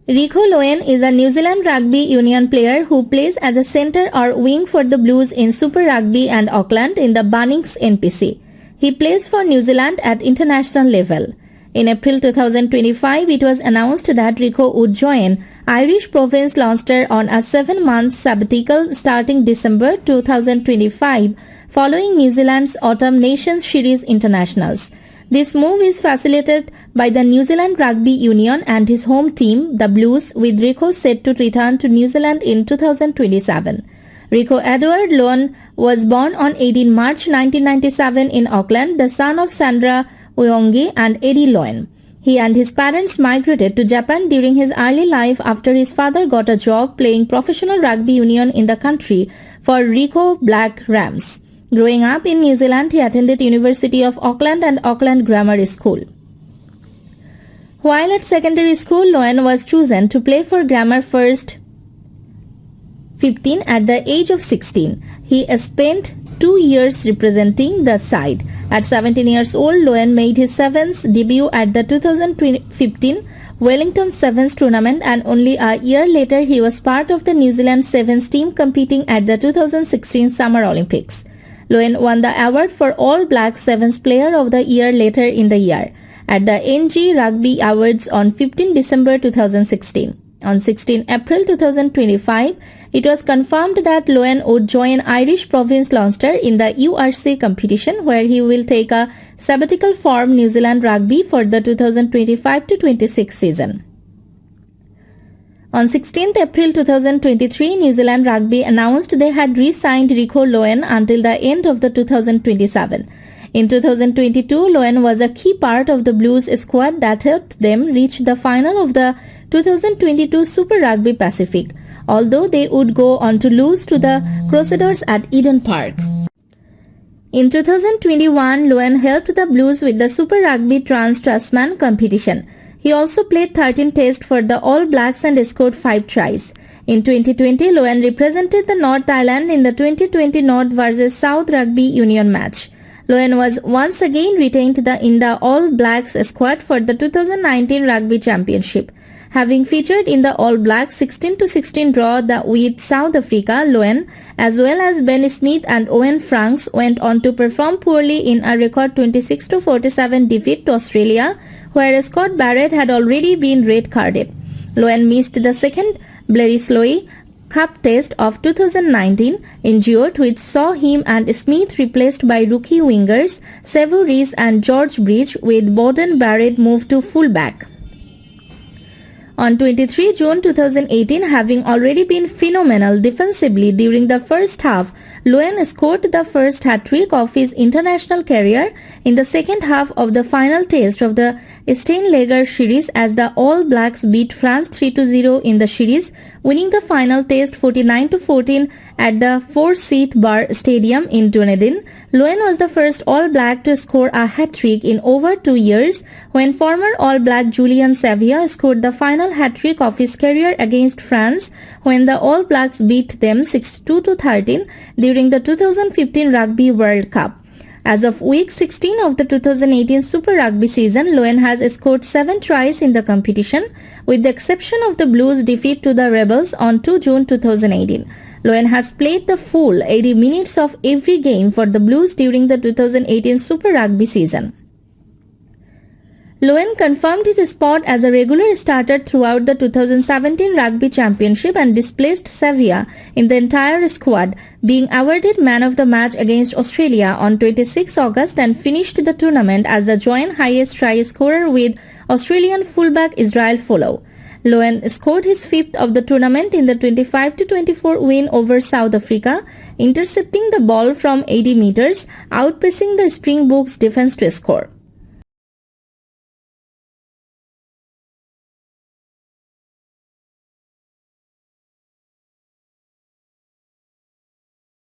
Rieko Ioane is a New Zealand Rugby Union player who plays as a centre or wing for the Blues in Super Rugby and Auckland in the Bunnings NPC. He plays for New Zealand at international level. In April 2025, it was announced that Rieko would join Irish province Leinster on a 7-month sabbatical starting December 2025 following New Zealand's Autumn Nations Series internationals. This move is facilitated by the New Zealand Rugby Union and his home team, the Blues, with Rieko set to return to New Zealand in 2027. Rieko Ioane was born on 18 March 1997 in Auckland, the son of Sandra, Wihongi and Eddie Ioane. He and his parents migrated to Japan during his early life after his father got a job playing professional rugby union in the country for Rieko Black Rams. Growing up in New Zealand, he attended University of Auckland and Auckland Grammar School. While at secondary school, Ioane was chosen to play for Grammar First 15 at the age of 16. He spent 2 years representing the side. At 17 years old, Ioane made his Sevens debut at the 2015 Wellington Sevens tournament, and only a year later he was part of the New Zealand Sevens team competing at the 2016 Summer Olympics. Ioane won the award for All Black Sevens Player of the Year later in the year at the NG Rugby Awards on 15 December 2016. On 16 April 2025, it was confirmed that Ioane would join Irish province Leinster in the URC competition, where he will take a sabbatical from New Zealand Rugby for the 2025-26 season. On 16 April 2023, New Zealand Rugby announced they had re-signed Rieko Ioane until the end of the 2027. In 2022, Ioane was a key part of the Blues squad that helped them reach the final of the 2022 Super Rugby Pacific, although they would go on to lose to the Crusaders at Eden Park. In 2021, Ioane helped the Blues with the Super Rugby Trans-Tasman competition. He also played 13 tests for the All Blacks and scored 5 tries. In 2020, Ioane represented the North Island in the 2020 North vs South Rugby Union match. Ioane was once again retained in the All Blacks squad for the 2019 Rugby Championship. Having featured in the All Blacks 16-16 draw with South Africa, Ioane, as well as Ben Smith and Owen Franks, went on to perform poorly in a record 26-47 defeat to Australia, where Scott Barrett had already been red-carded. Ioane missed the second Bledisloe Cup test of 2019 injured, which saw him and Smith replaced by rookie wingers Sevu Reece and George Bridge, with Bowden Barrett moved to fullback. On 23 June 2018, having already been phenomenal defensively during the first half, Ioane scored the first hat-trick of his international career in the second half of the final test of the Steinlager series as the All Blacks beat France 3-0 in the series, winning the final test 49-14 at the Forsyth Bar Stadium in Dunedin. Ioane was the first All Black to score a hat-trick in over 2 years, when former All Black Julian Savea scored the final hat-trick of his career against France when the All Blacks beat them 62-13 during the 2015 Rugby World Cup. As of week 16 of the 2018 Super Rugby season, Ioane has scored 7 tries in the competition, with the exception of the Blues' defeat to the Rebels on 2 June 2018. Ioane has played the full 80 minutes of every game for the Blues during the 2018 Super Rugby season. Ioane confirmed his spot as a regular starter throughout the 2017 Rugby Championship and displaced Savea in the entire squad, being awarded Man of the Match against Australia on 26 August and finished the tournament as the joint highest try scorer with Australian fullback Israel Folau. Ioane scored his 5th of the tournament in the 25-24 win over South Africa, intercepting the ball from 80 meters, outpacing the Springboks defense to score.